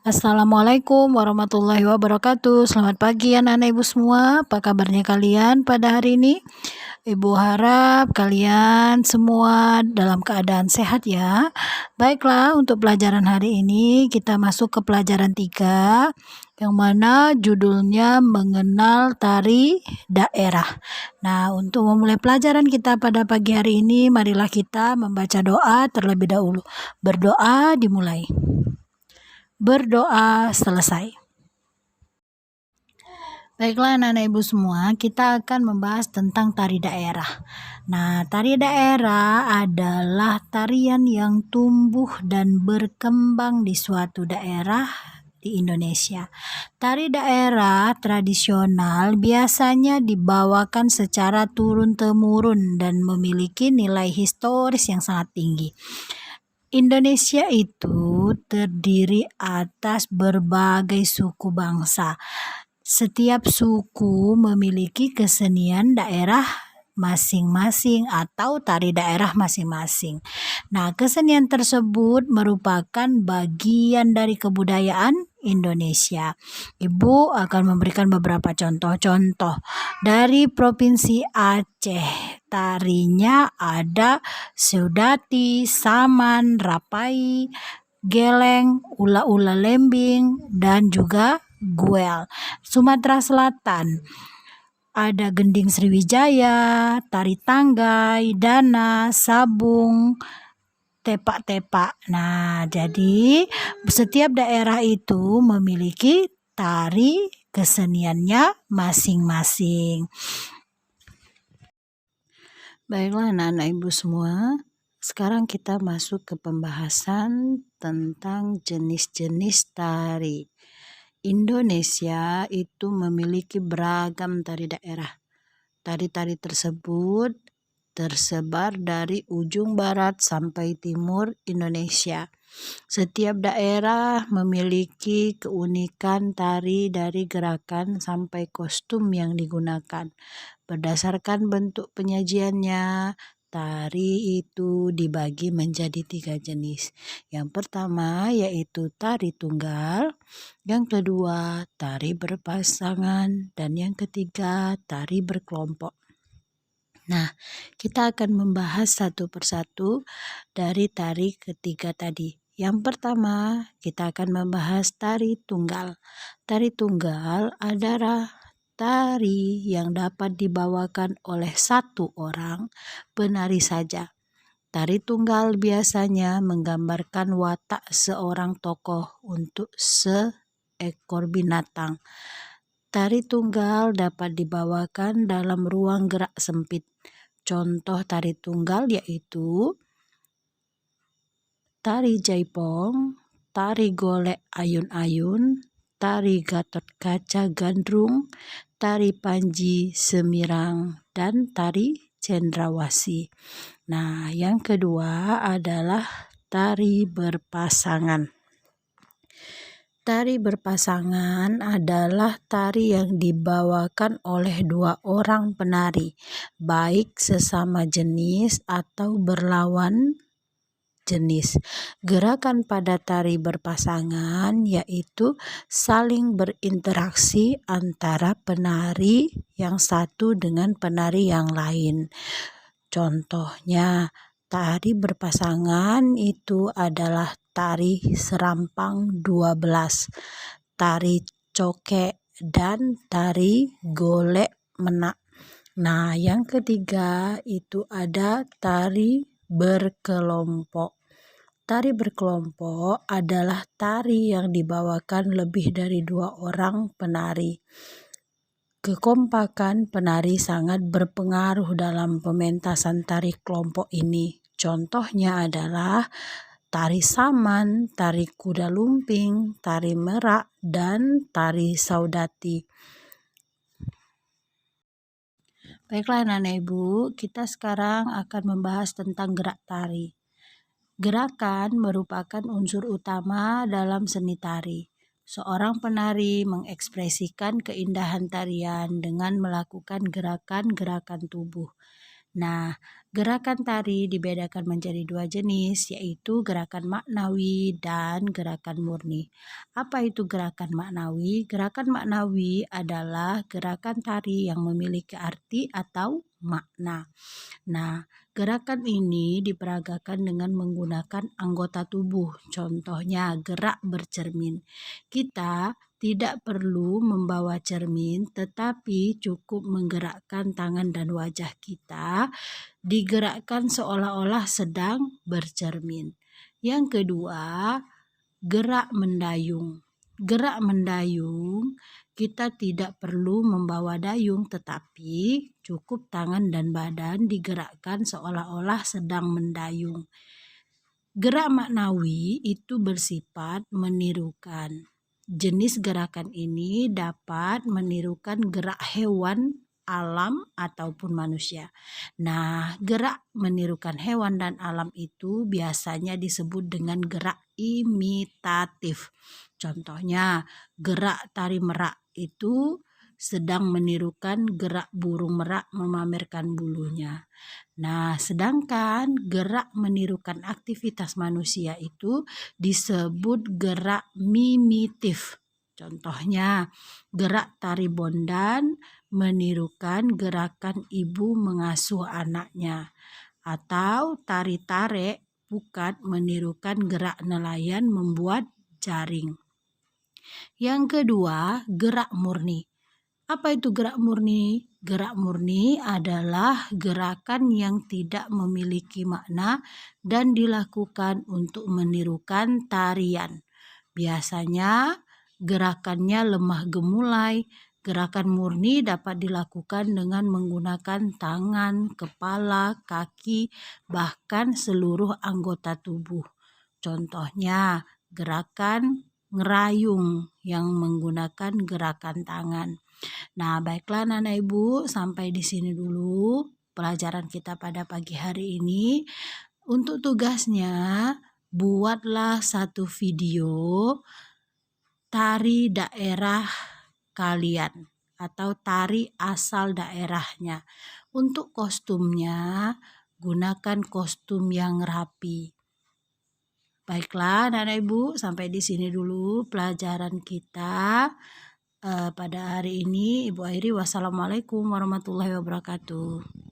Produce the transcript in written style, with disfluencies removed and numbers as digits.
Assalamualaikum warahmatullahi wabarakatuh. Selamat pagi anak-anak ibu semua. Apa kabarnya kalian pada hari ini? Ibu harap kalian semua dalam keadaan sehat ya. Baiklah, untuk pelajaran hari ini kita masuk ke pelajaran 3 yang mana judulnya mengenal tari daerah. Nah, untuk memulai pelajaran kita pada pagi hari ini, marilah kita membaca doa terlebih dahulu. Berdoa dimulai. Berdoa selesai. Baiklah anak-anak ibu semua, kita akan membahas tentang tari daerah. Nah, tari daerah adalah tarian yang tumbuh dan berkembang di suatu daerah di Indonesia. Tari daerah tradisional biasanya dibawakan secara turun-temurun dan memiliki nilai historis yang sangat tinggi. Indonesia itu terdiri atas berbagai suku bangsa. Setiap suku memiliki kesenian daerah masing-masing atau tari daerah masing-masing. Nah, kesenian tersebut merupakan bagian dari kebudayaan Indonesia. Ibu akan memberikan beberapa contoh-contoh dari Provinsi Aceh. Tarinya ada Seudati, Saman, Rapai, Geleng, Ula-ula Lembing, dan juga Guel. Sumatera Selatan ada Gending Sriwijaya, Tari Tanggai, Dana, Sabung, Tepak-tepak. Nah, jadi setiap daerah itu memiliki tari keseniannya masing-masing. Baiklah anak-anak ibu semua, sekarang kita masuk ke pembahasan tentang jenis-jenis tari. Indonesia itu memiliki beragam tari daerah. Tari-tari tersebut tersebar dari ujung barat sampai timur Indonesia. Setiap daerah memiliki keunikan tari dari gerakan sampai kostum yang digunakan. Berdasarkan bentuk penyajiannya, tari itu dibagi menjadi 3 jenis. Yang pertama yaitu tari tunggal, yang kedua tari berpasangan, dan yang ketiga tari berkelompok. Nah, kita akan membahas satu persatu dari tari ketiga tadi. Yang pertama, kita akan membahas tari tunggal. Tari tunggal adalah tari yang dapat dibawakan oleh satu orang penari saja. Tari tunggal biasanya menggambarkan watak seorang tokoh untuk seekor binatang. Tari tunggal dapat dibawakan dalam ruang gerak sempit. Contoh tari tunggal yaitu tari jaipong, tari golek ayun-ayun, tari gatot kaca gandrung, tari panji semirang, dan tari cendrawasih. Nah, yang kedua adalah tari berpasangan. Tari berpasangan adalah tari yang dibawakan oleh 2 orang penari, baik sesama jenis atau berlawan jenis. Gerakan pada tari berpasangan yaitu saling berinteraksi antara penari yang satu dengan penari yang lain. Contohnya, tari berpasangan itu adalah tari serampang 12, tari cokek, dan tari golek menak. Nah, yang ketiga itu ada tari berkelompok. Tari berkelompok adalah tari yang dibawakan lebih dari 2 orang penari. Kekompakan penari sangat berpengaruh dalam pementasan tari kelompok ini. Contohnya adalah tari saman, tari kuda lumping, tari merak, dan tari saudati. Baiklah anak-anak ibu, kita sekarang akan membahas tentang gerak tari. Gerakan merupakan unsur utama dalam seni tari. Seorang penari mengekspresikan keindahan tarian dengan melakukan gerakan-gerakan tubuh. Nah, gerakan tari dibedakan menjadi dua jenis, yaitu gerakan maknawi dan gerakan murni. Apa itu gerakan maknawi? Gerakan maknawi adalah gerakan tari yang memiliki arti atau makna. Nah, gerakan ini diperagakan dengan menggunakan anggota tubuh. Contohnya, gerak bercermin. Kita tidak perlu membawa cermin, tetapi cukup menggerakkan tangan dan wajah kita, digerakkan seolah-olah sedang bercermin. Yang kedua, gerak mendayung. Gerak mendayung, kita tidak perlu membawa dayung, tetapi cukup tangan dan badan digerakkan seolah-olah sedang mendayung. Gerak maknawi itu bersifat menirukan. Jenis gerakan ini dapat menirukan gerak hewan, alam, ataupun manusia. Nah, gerak menirukan hewan dan alam itu biasanya disebut dengan gerak imitatif. Contohnya, gerak tari merak itu sedang menirukan gerak burung merak memamerkan bulunya. Nah, sedangkan gerak menirukan aktivitas manusia itu disebut gerak mimitif. Contohnya, gerak tari bondan menirukan gerakan ibu mengasuh anaknya, atau tari tarek pukat menirukan gerak nelayan membuat jaring. Yang kedua, gerak murni. Apa itu gerak murni? Gerak murni adalah gerakan yang tidak memiliki makna dan dilakukan untuk menirukan tarian. Biasanya gerakannya lemah gemulai. Gerakan murni dapat dilakukan dengan menggunakan tangan, kepala, kaki, bahkan seluruh anggota tubuh. Contohnya gerakan ngerayung yang menggunakan gerakan tangan. Nah, baiklah Nana Ibu, sampai di sini dulu pelajaran kita pada pagi hari ini. Untuk tugasnya, buatlah satu video tari daerah kalian atau tari asal daerahnya. Untuk kostumnya, gunakan kostum yang rapi. Baiklah Nana Ibu, sampai di sini dulu pelajaran kita. Pada hari ini Ibu akhiri, wassalamualaikum warahmatullahi wabarakatuh.